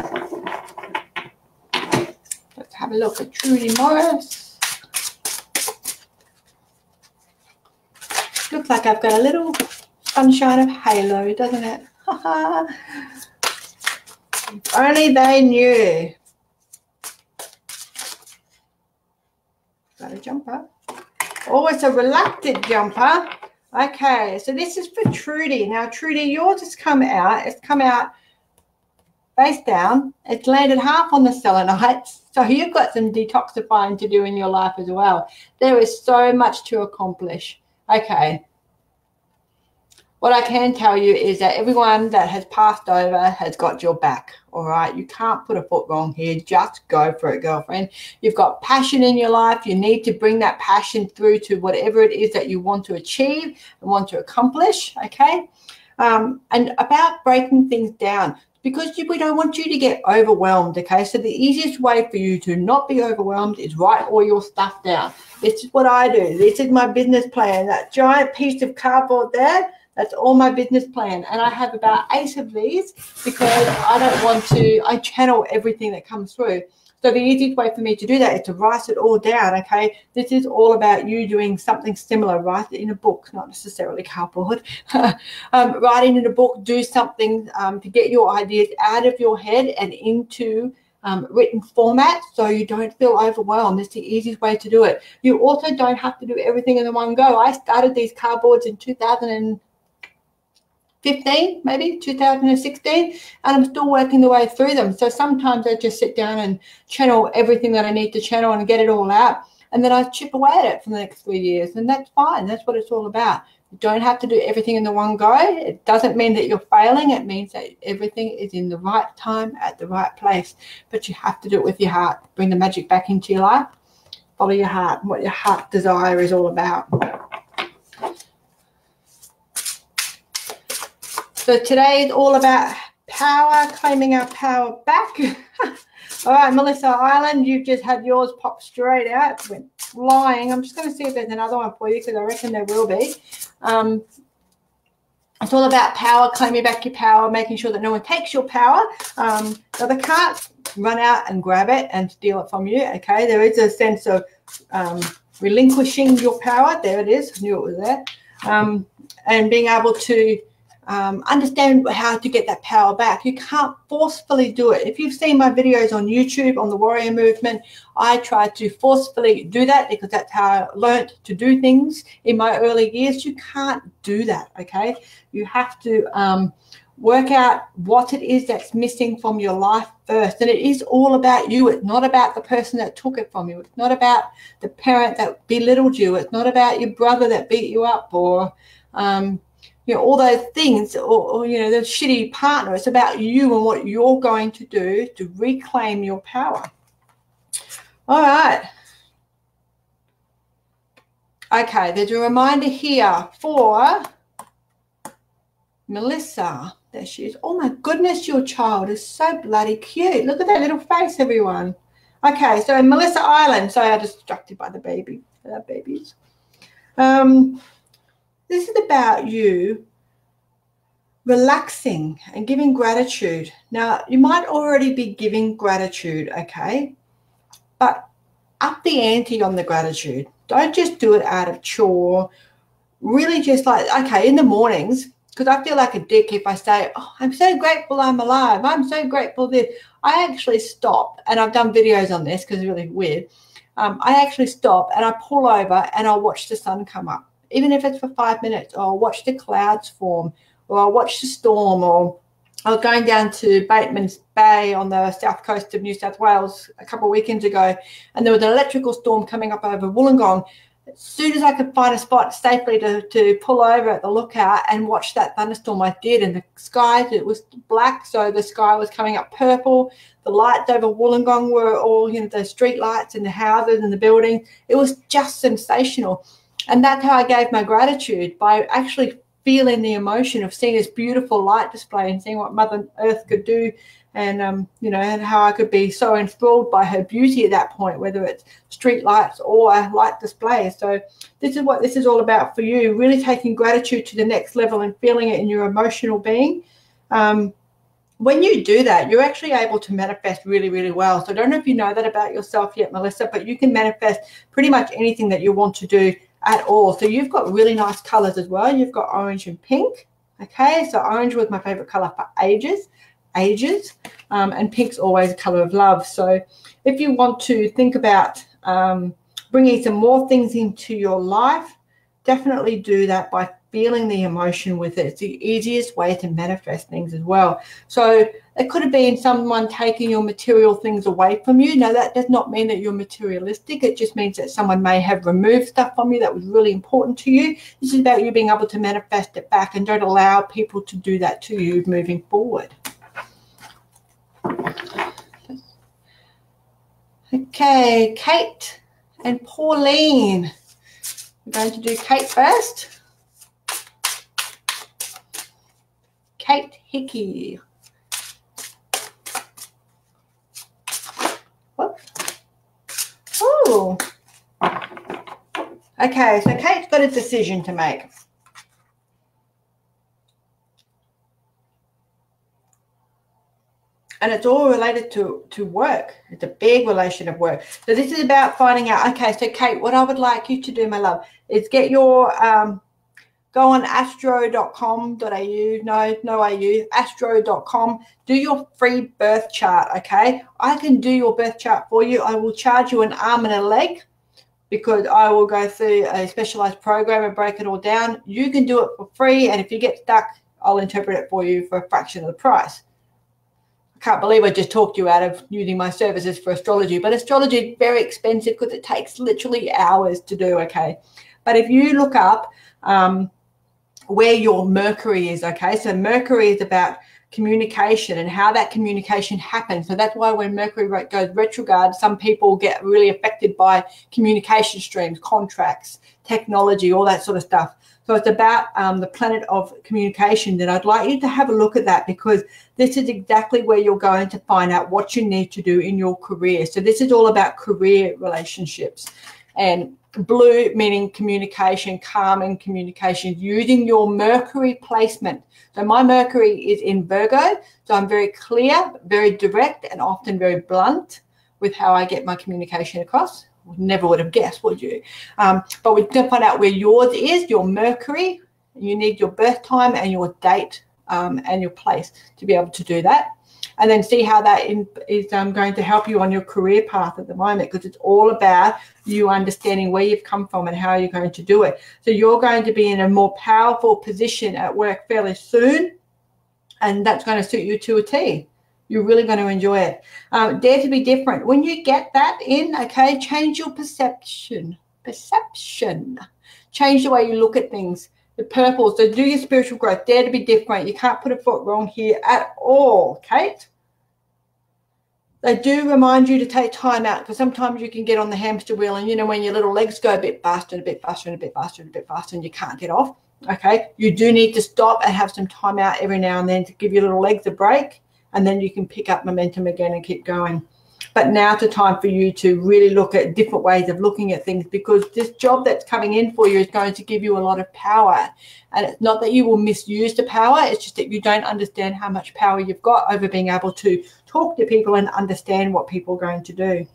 Let's have a look at Trudy Morris. Looks like I've got a little sunshine of halo, doesn't it? If only they knew. Got a jumper. Oh, it's a reluctant jumper. Okay, so this is for Trudy. Now, Trudy, yours has come out. It's come out face down. It's landed half on the selenites. So you've got some detoxifying to do in your life as well. There is so much to accomplish. Okay. What I can tell you is that everyone that has passed over has got your back, all right? You can't put a foot wrong here. Just go for it, girlfriend. You've got passion in your life. You need to bring that passion through to whatever it is that you want to achieve and want to accomplish, okay? And about breaking things down, because we don't want you to get overwhelmed, okay? So the easiest way for you to not be overwhelmed is write all your stuff down. This is what I do. This is my business plan. That giant piece of cardboard there, that's all my business plan. And I have about 8 of these because I don't want to, I channel everything that comes through. So the easiest way for me to do that is to write it all down, okay? This is all about you doing something similar. Write it in a book, not necessarily cardboard. Writing in a book, do something to get your ideas out of your head and into written format so you don't feel overwhelmed. It's the easiest way to do it. You also don't have to do everything in one go. I started these cardboards in 2015, maybe 2016, and I'm still working the way through them. So sometimes I just sit down and channel everything that I need to channel and get it all out, and then I chip away at it for the next 3 years, and that's fine. That's what it's all about. You don't have to do everything in the one go. It doesn't mean that you're failing. It means that everything is in the right time at the right place, but you have to do it with your heart. Bring the magic back into your life. Follow your heart and what your heart desire is all about. So today is all about power, claiming our power back. All right, Melissa Island, you've just had yours pop straight out. It went flying. I'm just going to see if there's another one for you because I reckon there will be. It's all about power, claiming back your power, making sure that no one takes your power. So they can't run out and grab it and steal it from you, okay? There is a sense of relinquishing your power. There it is. I knew it was there. And being able to understand how to get that power back. You can't forcefully do it. If you've seen my videos on YouTube on the Warrior Movement, I try to forcefully do that because that's how I learned to do things in my early years. You can't do that, okay? You have to work out what it is that's missing from your life first. And it is all about you. It's not about the person that took it from you. It's not about the parent that belittled you. It's not about your brother that beat you up or you know, all those things, or you know, the shitty partner. It's about you and what you're going to do to reclaim your power. All right. Okay, there's a reminder here for Melissa. There she is. Oh my goodness, your child is so bloody cute. Look at that little face, everyone. Okay, so Melissa Island. Sorry, I was distracted by the baby. Babies. This is about you relaxing and giving gratitude. Now, you might already be giving gratitude, okay? But up the ante on the gratitude. Don't just do it out of chore. Really just like, okay, in the mornings, because I feel like a dick if I say, oh, I'm so grateful I'm alive. I'm so grateful that I actually stop, and I've done videos on this because it's really weird. I actually stop and I pull over and I'll watch the sun come up, even if it's for 5 minutes, or I'll watch the clouds form, or I'll watch the storm, or I was going down to Bateman's Bay on the south coast of New South Wales a couple of weekends ago, and there was an electrical storm coming up over Wollongong. As soon as I could find a spot safely to pull over at the lookout and watch that thunderstorm, I did. And the sky, it was black, so the sky was coming up purple. The lights over Wollongong were all, the street lights and the houses and the buildings. It was just sensational. And that's how I gave my gratitude, by actually feeling the emotion of seeing this beautiful light display and seeing what Mother Earth could do, and and how I could be so enthralled by her beauty at that point, whether it's street lights or a light display. So this is what this is all about for you, really taking gratitude to the next level and feeling it in your emotional being. When you do that, you're actually able to manifest really, really well. So I don't know if you know that about yourself yet, Melissa, but you can manifest pretty much anything that you want to do at all. So you've got really nice colors as well. You've got orange and pink. Okay, so orange was my favorite color for ages, and pink's always a color of love. So if you want to think about bringing some more things into your life, definitely do that by feeling the emotion with it. It's the easiest way to manifest things as well. So it could have been someone taking your material things away from you. Now, that does not mean that you're materialistic. It just means that someone may have removed stuff from you that was really important to you. This is about you being able to manifest it back, and don't allow people to do that to you moving forward. Okay, Kate and Pauline. We're going to do Kate first. Kate Hickey. Whoops. Oh. Okay, so Kate's got a decision to make. And it's all related to work. It's a big relation of work. So this is about finding out, okay, so Kate, what I would like you to do, my love, is get your, go on astro.com.au, no AU, astro.com, do your free birth chart, okay? I can do your birth chart for you. I will charge you an arm and a leg, because I will go through a specialized program and break it all down. You can do it for free, and if you get stuck, I'll interpret it for you for a fraction of the price. Can't believe I just talked you out of using my services for astrology, but astrology is very expensive because it takes literally hours to do, okay? But if you look up where your Mercury is, okay, so Mercury is about communication and how that communication happens. So that's why when Mercury goes retrograde, some people get really affected by communication streams, contracts, technology, all that sort of stuff. So it's about the planet of communication, and I'd like you to have a look at that, because this is exactly where you're going to find out what you need to do in your career. So this is all about career relationships, and blue meaning communication, calming communication, using your Mercury placement. So my Mercury is in Virgo, so I'm very clear, very direct, and often very blunt with how I get my communication across. Never would have guessed, would you? But we're going to find out where yours is, your Mercury. You need your birth time and your date and your place to be able to do that. And then see how that is going to help you on your career path at the moment, because it's all about you understanding where you've come from and how you're going to do it. So you're going to be in a more powerful position at work fairly soon, and that's going to suit you to a T. You're really going to enjoy it. Dare to be different. When you get that in, okay, change your perception. Change the way you look at things. The purple. So do your spiritual growth. Dare to be different. You can't put a foot wrong here at all, Kate. They do remind you to take time out, because sometimes you can get on the hamster wheel and, you know, when your little legs go a bit faster and a bit faster and a bit faster and a bit faster and you can't get off, okay, you do need to stop and have some time out every now and then to give your little legs a break, and then you can pick up momentum again and keep going. But now's the time for you to really look at different ways of looking at things, because this job that's coming in for you is going to give you a lot of power. And it's not that you will misuse the power, it's just that you don't understand how much power you've got over being able to talk to people and understand what people are going to do.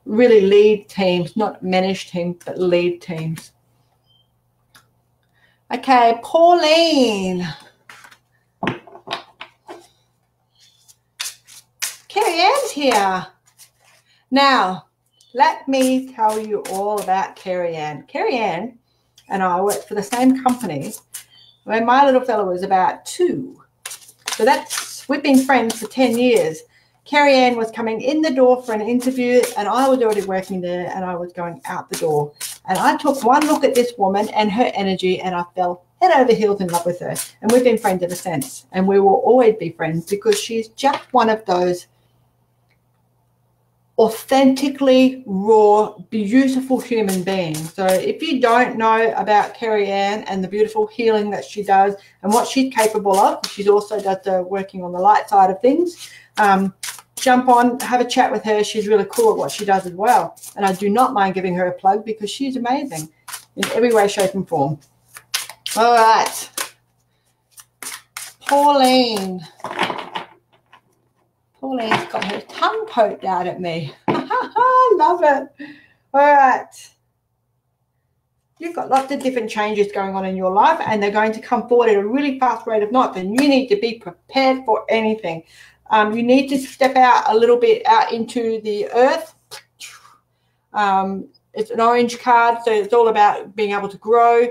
Really lead teams, not manage teams, but lead teams. Okay, Pauline. Carrie Ann's here. Now, let me tell you all about Carrie Ann. Carrie Ann and I worked for the same company when my little fella was about 2. So we've been friends for 10 years. Carrie Ann was coming in the door for an interview, and I was already working there, and I was going out the door. And I took one look at this woman and her energy, and I fell head over heels in love with her. And we've been friends ever since. And we will always be friends, because she's just one of those authentically raw, beautiful human beings. So if you don't know about Carrie Ann and the beautiful healing that she does and what she's capable of, she's also does the working on the light side of things, jump on, have a chat with her. She's really cool at what she does as well. And I do not mind giving her a plug, because she's amazing in every way, shape and form. All right. Pauline's got her tongue poked out at me. I love it. All right. You've got lots of different changes going on in your life, and they're going to come forward at a really fast rate of knots, and you need to be prepared for anything. You need to step out a little bit out into the earth. It's an orange card, so it's all about being able to grow.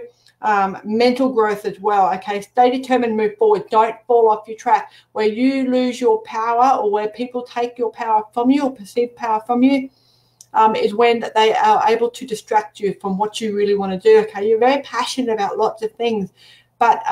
Mental growth as well. Okay, stay determined, move forward. Don't fall off your track. Where you lose your power, or where people take your power from you, or perceived power from you, is when they are able to distract you from what you really want to do. Okay, you're very passionate about lots of things, but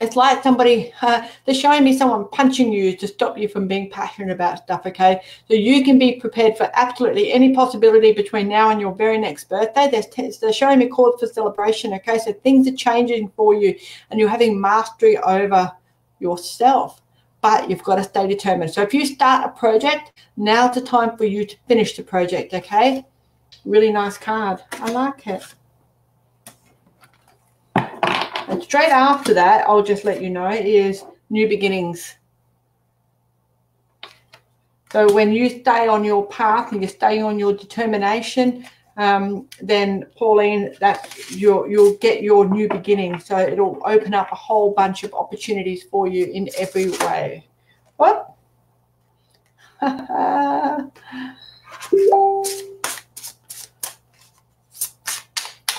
it's like somebody, they're showing me someone punching you to stop you from being passionate about stuff, okay? So you can be prepared for absolutely any possibility between now and your very next birthday. They're showing me cause for celebration, okay? So things are changing for you, and you're having mastery over yourself, but you've got to stay determined. So if you start a project, now's the time for you to finish the project, okay? Really nice card. I like it. And straight after that, I'll just let you know, is new beginnings. So when you stay on your path and you stay on your determination, then Pauline, you'll get your new beginning. So it'll open up a whole bunch of opportunities for you in every way. What?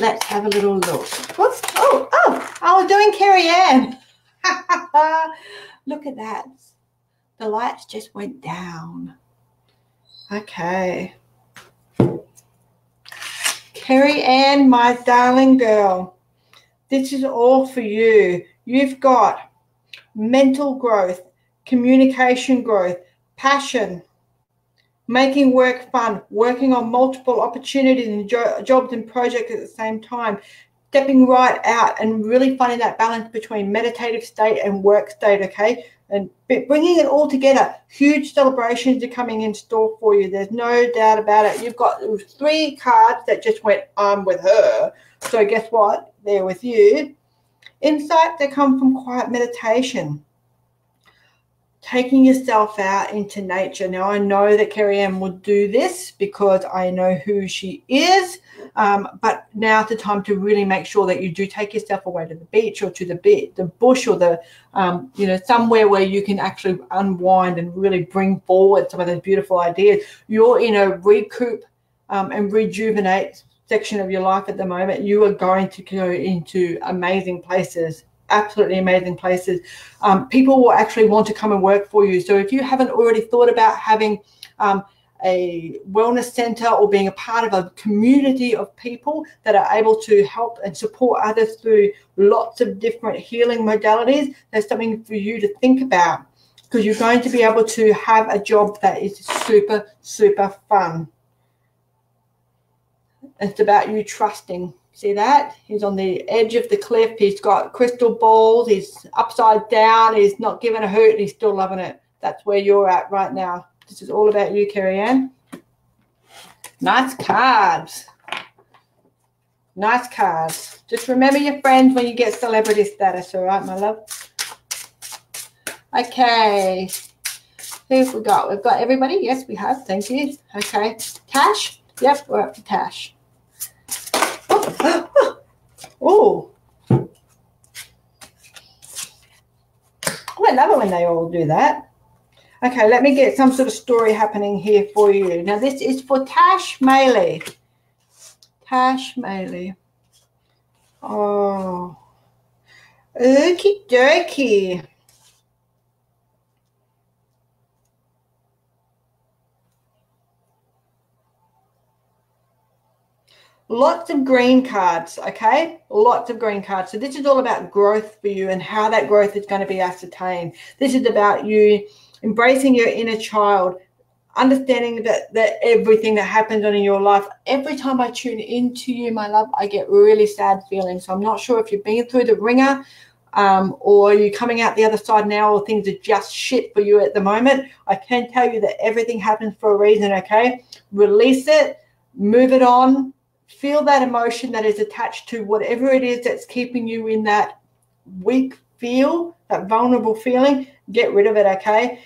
Let's have a little look. Whoops. Oh, I was doing Carrie Ann. Look at that. The lights just went down. Okay. Carrie Ann, my darling girl, this is all for you. You've got mental growth, communication growth, passion, making work fun, working on multiple opportunities and jobs and projects at the same time, stepping right out and really finding that balance between meditative state and work state, okay? And bringing it all together. Huge celebrations are coming in store for you. There's no doubt about it. You've got 3 cards that just went, I'm with her. So guess what? They're with you. Insights that come from quiet meditation. Taking yourself out into nature. Now, I know that Carrie Ann will do this because I know who she is, but now's the time to really make sure that you do take yourself away to the beach or to the bush or the, somewhere where you can actually unwind and really bring forward some of those beautiful ideas. You're in a recoup and rejuvenate section of your life at the moment. You are going to go into amazing places. Absolutely amazing places. People will actually want to come and work for you. So if you haven't already thought about having a wellness center or being a part of a community of people that are able to help and support others through lots of different healing modalities, there's something for you to think about. because you're going to be able to have a job that is super, super fun. It's about you trusting. See that? He's on the edge of the cliff. He's got crystal balls. He's upside down. He's not giving a hoot. He's still loving it. That's where you're at right now. This is all about you, Carrie-Anne. Nice cards. Nice cards. Just remember your friends when you get celebrity status, all right, my love? Okay. Who have we got? We've got everybody. Yes, we have. Thank you. Okay. Tash? Yep, we're up to Tash. Oh. I love it when they all do that. Okay, let me get some sort of story happening here for you. Now, this is for Tash Maley. Tash Maley. Oh. Okie dokie. Lots of green cards, okay? Lots of green cards. So this is all about growth for you and how that growth is going to be ascertained. This is about you embracing your inner child, understanding that everything that happens on in your life. Every time I tune into you, my love, I get really sad feelings. So I'm not sure if you've been through the ringer or you're coming out the other side now, or things are just shit for you at the moment. I can tell you that everything happens for a reason, okay? Release it, move it on. Feel that emotion that is attached to whatever it is that's keeping you in that weak feel, that vulnerable feeling. Get rid of it, okay?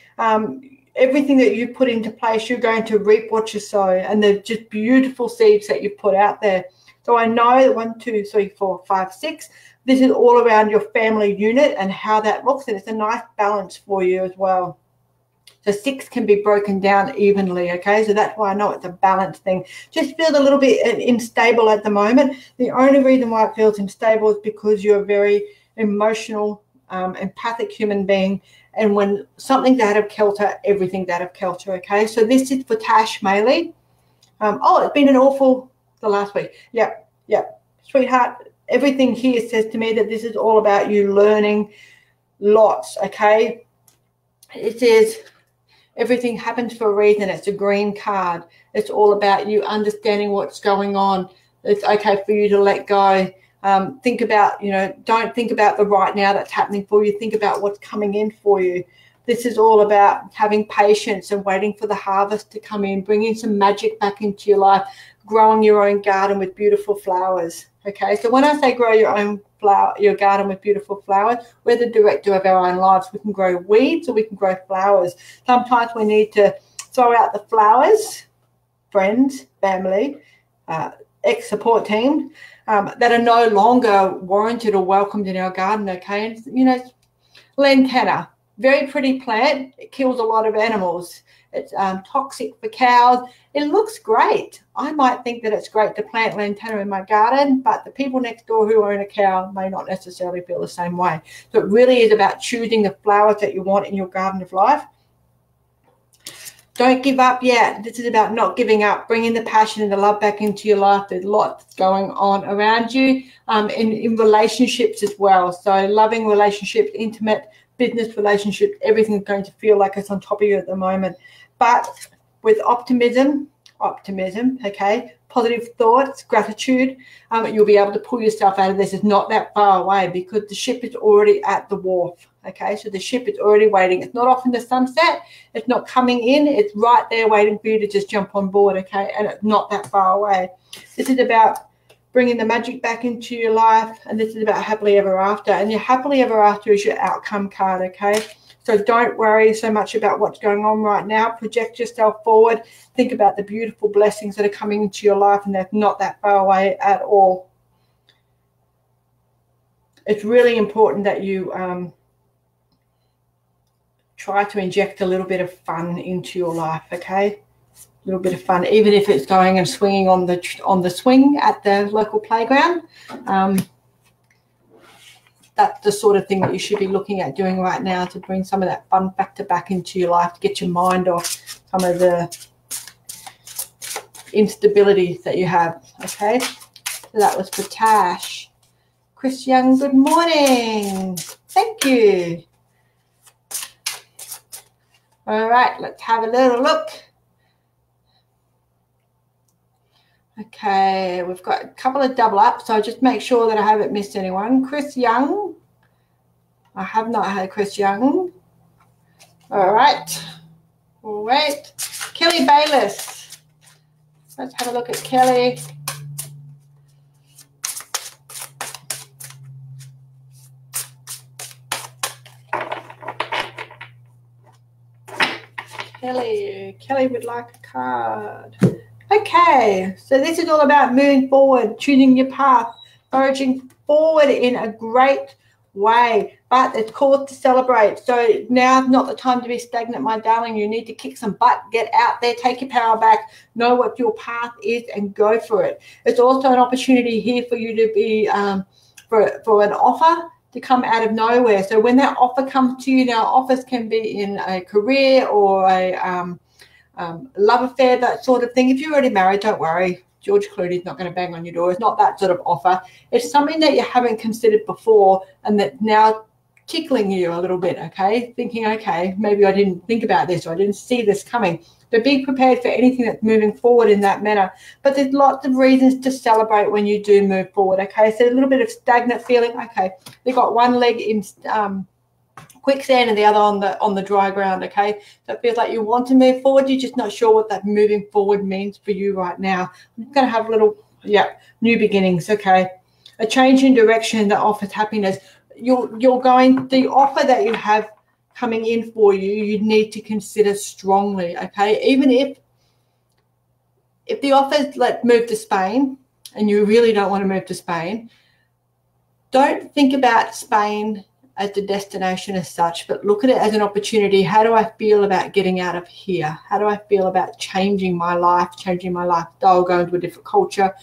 Everything that you put into place, you're going to reap what you sow, and they're just beautiful seeds that you put out there. So I know that 1, 2, 3, 4, 5, 6, this is all around your family unit and how that looks, and it's a nice balance for you as well. So 6 can be broken down evenly, okay? So that's why I know it's a balanced thing. Just feels a little bit unstable at the moment. The only reason why it feels unstable is because you're a very emotional, empathic human being. And when something's out of kilter, everything's out of kilter, okay? So this is for Tash Maley. Oh, it's been an awful the last week. Yep. Sweetheart, everything here says to me that this is all about you learning lots, okay? It says everything happens for a reason. It's a green card. It's all about you understanding what's going on. It's okay for you to let go. Think about, don't think about the right now that's happening for you. Think about what's coming in for you. This is all about having patience and waiting for the harvest to come in, bringing some magic back into your life, growing your own garden with beautiful flowers. Okay, so when I say grow your own your garden with beautiful flowers, we're the director of our own lives. We can grow weeds or we can grow flowers. Sometimes we need to throw out the flowers, friends, family, ex-support team that are no longer warranted or welcomed in our garden, okay? And, lantana, very pretty plant. It kills a lot of animals. It's toxic for cows. It looks great. I might think that it's great to plant lantana in my garden, but the people next door who own a cow may not necessarily feel the same way. So it really is about choosing the flowers that you want in your garden of life. Don't give up yet. This is about not giving up, bringing the passion and the love back into your life. There's lots going on around you in relationships as well. So loving relationships, intimate business relationships, everything's going to feel like it's on top of you at the moment. But with optimism, okay, positive thoughts, gratitude, you'll be able to pull yourself out of this. It's not that far away because the ship is already at the wharf, okay? So the ship is already waiting. It's not off in the sunset. It's not coming in. It's right there waiting for you to just jump on board, okay? And it's not that far away. This is about bringing the magic back into your life, and this is about happily ever after. And your happily ever after is your outcome card, okay? So don't worry so much about what's going on right now. Project yourself forward. Think about the beautiful blessings that are coming into your life, and they're not that far away at all. It's really important that you try to inject a little bit of fun into your life, okay? A little bit of fun, even if it's going and swinging on the swing at the local playground. That's the sort of thing that you should be looking at doing right now to bring some of that fun factor back into your life, to get your mind off some of the instability that you have, okay? So that was for Tash. Chris Young, good morning. Thank you. All right, let's have a little look. Okay, we've got a couple of double ups, so just make sure that I haven't missed anyone. Chris Young. I have not had Chris Young. All right. We'll wait. Kelly Bayless. Let's have a look at Kelly. Kelly would like a card. Okay, so this is all about moving forward, choosing your path, foraging forward in a great way, but it's called to celebrate. So now's not the time to be stagnant, my darling. You need to kick some butt, get out there, take your power back, know what your path is and go for it. It's also an opportunity here for you to be for an offer to come out of nowhere. So when that offer comes to you, now offers can be in a career or a love affair, that sort of thing. If you're already married, don't worry. George Clooney's not going to bang on your door. It's not that sort of offer. It's something that you haven't considered before and that now tickling you a little bit, okay? Thinking, okay, maybe I didn't think about this or I didn't see this coming. So be prepared for anything that's moving forward in that manner. But there's lots of reasons to celebrate when you do move forward, okay? So a little bit of stagnant feeling, okay. They've got one leg in quicksand and the other on the dry ground, okay? So it feels like you want to move forward. You're just not sure what that moving forward means for you right now. I'm going to have a little, new beginnings, okay? A change in direction that offers happiness. You're going, the offer that you have coming in for you, you need to consider strongly, okay? Even if the offer's like move to Spain and you really don't want to move to Spain, don't think about Spain as the destination as such, but look at it as an opportunity. How do I feel about getting out of here? How do I feel about changing my life, changing my lifestyle, going to a different culture?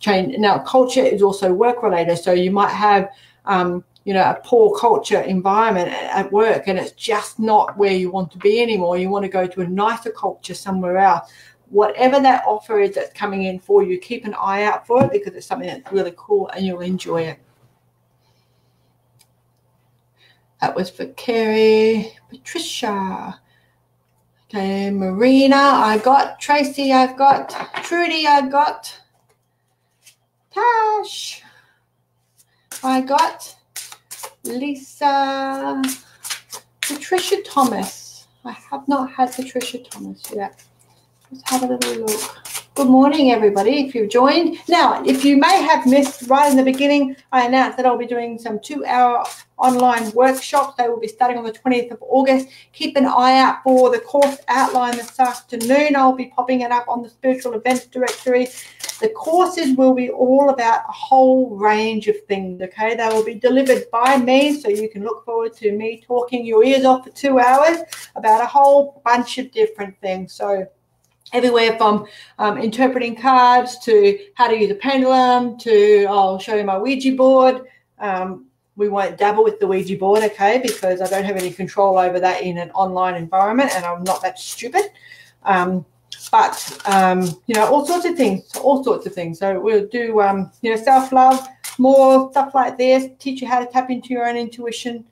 Now, culture is also work related, so you might have a poor culture environment at work and it's just not where you want to be anymore. You want to go to a nicer culture somewhere else. Whatever that offer is that's coming in for you, keep an eye out for it because it's something that's really cool and you'll enjoy it. That was for Carrie. Patricia. Okay, Marina, I got. Tracy, I've got. Trudy, I got. Tash, I got. Lisa. Patricia Thomas. I have not had Patricia Thomas yet. Let's have a little look. Good morning, everybody, if you've joined. Now, if you may have missed right in the beginning, I announced that I'll be doing some 2-hour online workshops. They will be starting on the 20th of August. Keep an eye out for the course outline this afternoon. I'll be popping it up on the spiritual events directory. The courses will be all about a whole range of things, okay? They will be delivered by me, so you can look forward to me talking your ears off for 2 hours about a whole bunch of different things. So everywhere from interpreting cards to how to use a pendulum to I'll show you my Ouija board. We won't dabble with the Ouija board, okay, because I don't have any control over that in an online environment and I'm not that stupid. But all sorts of things. So we'll do, self-love, more stuff like this, teach you how to tap into your own intuition,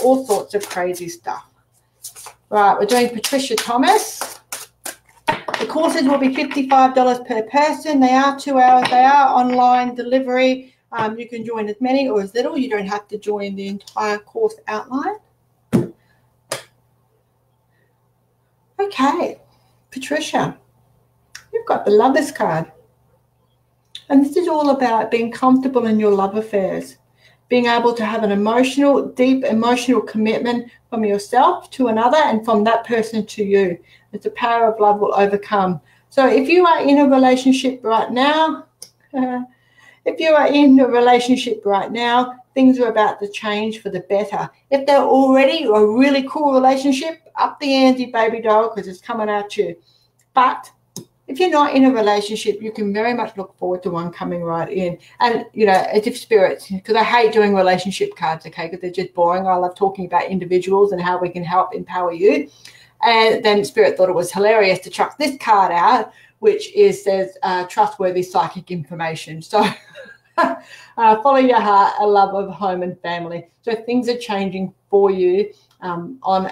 all sorts of crazy stuff. Right, we're doing Patricia Thomas. The courses will be $55 per person. They are 2 hours. They are online delivery. You can join as many or as little. You don't have to join the entire course outline. Okay, Patricia, you've got the Lovers card. And this is all about being comfortable in your love affairs, being able to have an deep emotional commitment from yourself to another and from that person to you. It's the power of love will overcome. So if you are in a relationship right now, things are about to change for the better. If they're already a really cool relationship, up the ante, baby doll, because it's coming at you. But if you're not in a relationship, you can very much look forward to one coming right in. And, as if spirits, because I hate doing relationship cards, okay, because they're just boring. I love talking about individuals and how we can help empower you. And then Spirit thought it was hilarious to chuck this card out, which says trustworthy psychic information. So follow your heart, a love of home and family. So things are changing for you on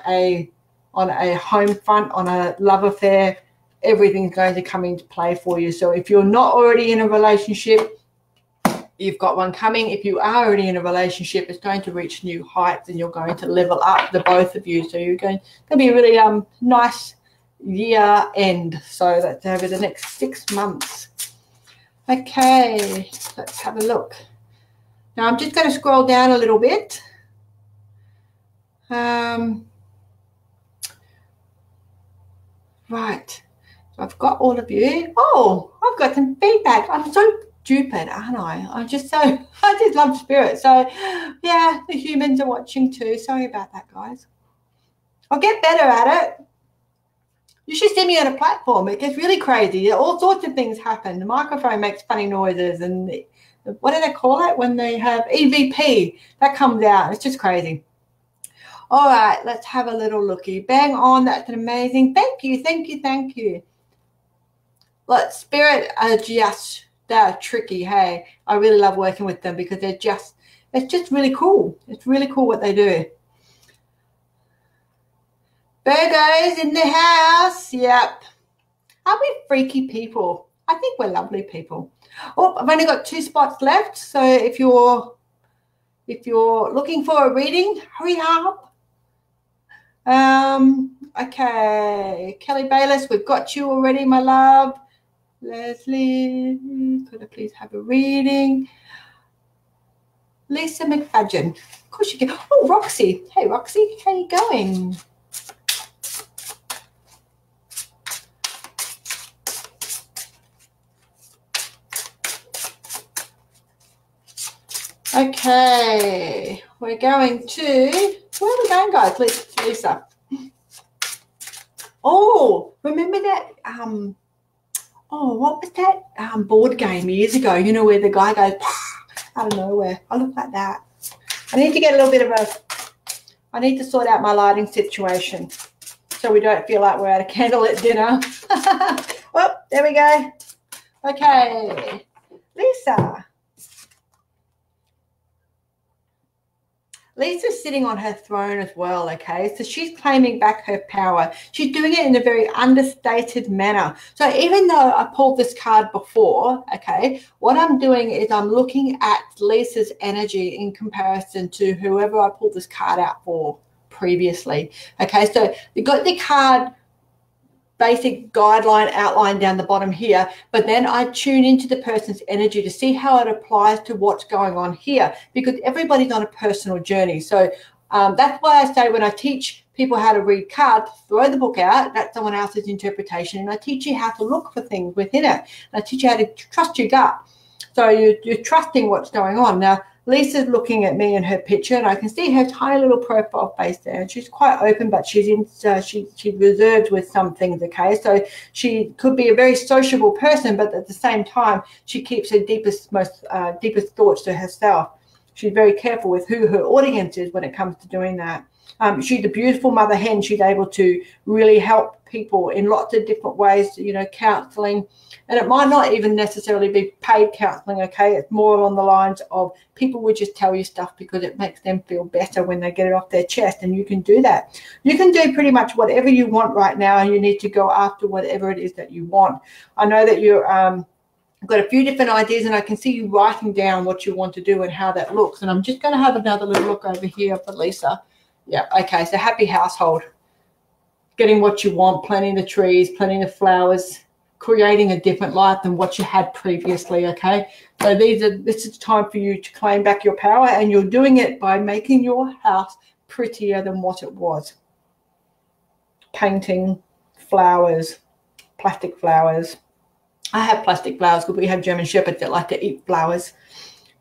on a home front, on a love affair, everything's going to come into play for you. So if you're not already in a relationship, you've got one coming. If you are already in a relationship, it's going to reach new heights and you're going to level up, the both of you. So you're going to be a really nice year end. So that's over the next 6 months. Okay, let's have a look. Now I'm just going to scroll down a little bit. Right, so I've got all of you. Oh, I've got some feedback. I'm so stupid, aren't I? I just love spirit. So yeah, the humans are watching too. Sorry about that, guys. I'll get better at it. You should see me on a platform. It gets really crazy. All sorts of things happen. The microphone makes funny noises, and what do they call it when they have EVP? That comes out. It's just crazy. All right, let's have a little looky. Bang on. That's amazing. Thank you, thank you, thank you. Look, spirit are just, they're tricky. Hey, I really love working with them because it's just really cool. It's really cool what they do. Virgos in the house. Yep. Are we freaky people? I think we're lovely people. Oh, I've only got 2 spots left. So if you're looking for a reading, hurry up. Okay. Kelly Bayless, we've got you already, my love. Leslie, could I please have a reading? Lisa McFadgen. Of course you can. Oh, Roxy. Hey, Roxy. How you going? Okay, we're going to, where are we going, guys? Lisa. Oh, remember that, oh, what was that board game years ago, you know, where the guy goes out of nowhere? I look like that. I need to get a little bit of I need to sort out my lighting situation so we don't feel like we're at a candlelit dinner. Well, there we go. Okay, Lisa. Lisa's sitting on her throne as well, okay? So she's claiming back her power. She's doing it in a very understated manner. So even though I pulled this card before, okay, what I'm doing is I'm looking at Lisa's energy in comparison to whoever I pulled this card out for previously, okay? So you got the card basic guideline outline down the bottom here, but then I tune into the person's energy to see how it applies to what's going on here, because everybody's on a personal journey. So that's why I say when I teach people how to read cards, throw the book out, that's someone else's interpretation, and I teach you how to look for things within it. And I teach you how to trust your gut. So you're trusting what's going on. Now, Lisa's looking at me in her picture, and I can see her tiny little profile face there. And she's quite open, but she's reserved with some things, okay? So she could be a very sociable person, but at the same time, she keeps her deepest thoughts to herself. She's very careful with who her audience is when it comes to doing that. She's a beautiful mother hen. She's able to really help people in lots of different ways, you know, counseling. And it might not even necessarily be paid counseling, okay? It's more along the lines of people would just tell you stuff because it makes them feel better when they get it off their chest, and you can do that. You can do pretty much whatever you want right now, and you need to go after whatever it is that you want. I know that you're got a few different ideas, and I can see you writing down what you want to do and how that looks. And I'm just going to have another little look over here for Lisa. Yeah, okay, so happy household. Getting what you want, planting the trees, planting the flowers, creating a different life than what you had previously, okay? So this is time for you to claim back your power, and you're doing it by making your house prettier than what it was. Painting, flowers, plastic flowers. I have plastic flowers because we have German Shepherds that like to eat flowers,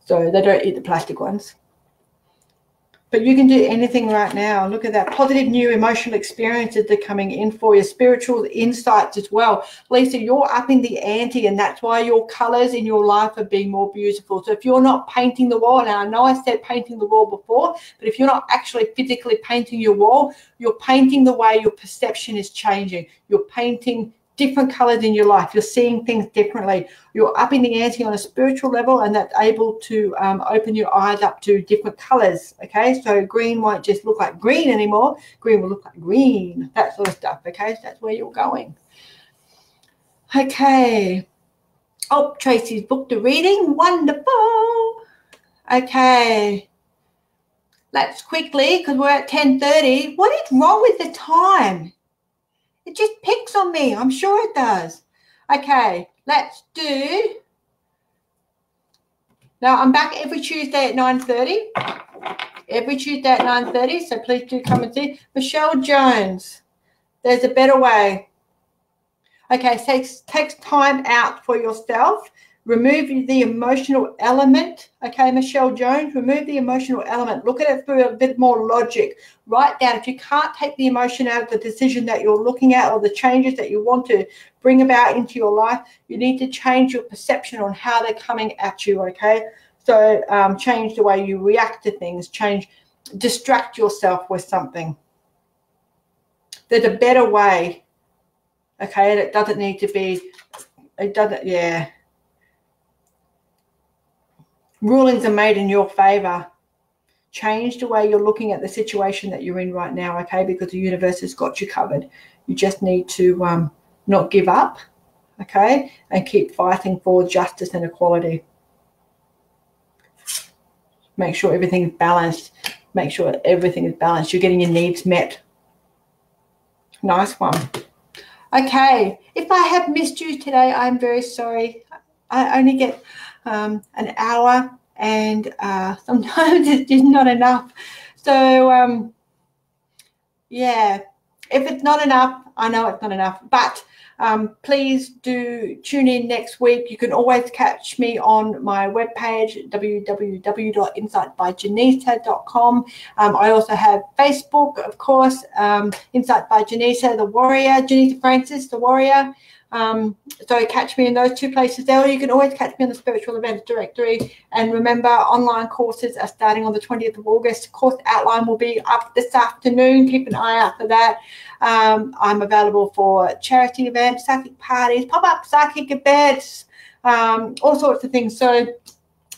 so they don't eat the plastic ones. But you can do anything right now. Look at that. Positive new emotional experiences that are coming in for you. Spiritual insights as well. Lisa, you're upping the ante, and that's why your colors in your life are being more beautiful. So if you're not painting the wall, now I know I said painting the wall before, but if you're not actually physically painting your wall, you're painting the way your perception is changing. You're painting different colors in your life. You're seeing things differently. You're upping the ante on a spiritual level, and that's able to open your eyes up to different colors. Okay, so green won't just look like green anymore. Green will look like green, that sort of stuff. Okay, so that's where you're going. Okay. Oh, Tracy's booked a reading. Wonderful. Okay. Let's quickly, because we're at 10:30. What is wrong with the time? It just picks on me. I'm sure it does. Okay, let's do. Now, I'm back every Tuesday at 9:30. Every Tuesday at 9:30, so please do come and see. Michelle Jones, there's a better way. Okay, takes time out for yourself. Remove the emotional element. Okay, Michelle Jones, remove the emotional element. Look at it through a bit more logic. Write down, if you can't take the emotion out of the decision that you're looking at or the changes that you want to bring about into your life, you need to change your perception on how they're coming at you, okay? So change the way you react to things. Distract yourself with something. There's a better way, okay? And it doesn't need to be, yeah. Rulings are made in your favor. Change the way you're looking at the situation that you're in right now, okay? Because the universe has got you covered. You just need to not give up, okay? And keep fighting for justice and equality. Make sure everything is balanced. Make sure everything is balanced. You're getting your needs met. Nice one. Okay. If I have missed you today, I'm very sorry. I only get an hour, and sometimes it's just not enough. So yeah, if it's not enough, I know it's not enough, but please do tune in next week. You can always catch me on my webpage, www.insightbyjohnita.com. I also have Facebook, of course, Insight by Johnita, the Warrior, Johnita Francis, the Warrior. So catch me in those two places there, or you can always catch me on the Spiritual Events Directory. And remember, online courses are starting on the 20th of August. Course outline will be up this afternoon. Keep an eye out for that. I'm available for charity events, psychic parties, pop-up psychic events, all sorts of things. So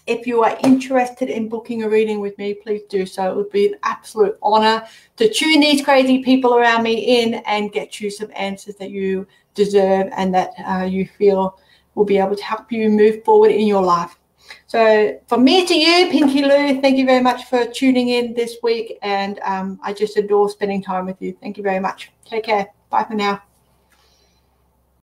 if you are interested in booking a reading with me, please do so. It would be an absolute honor to tune these crazy people around me in and get you some answers that you deserve and that you feel will be able to help you move forward in your life. So from me to you, Pinky Lou, thank you very much for tuning in this week, and I just adore spending time with you. Thank you very much. Take care. Bye for now.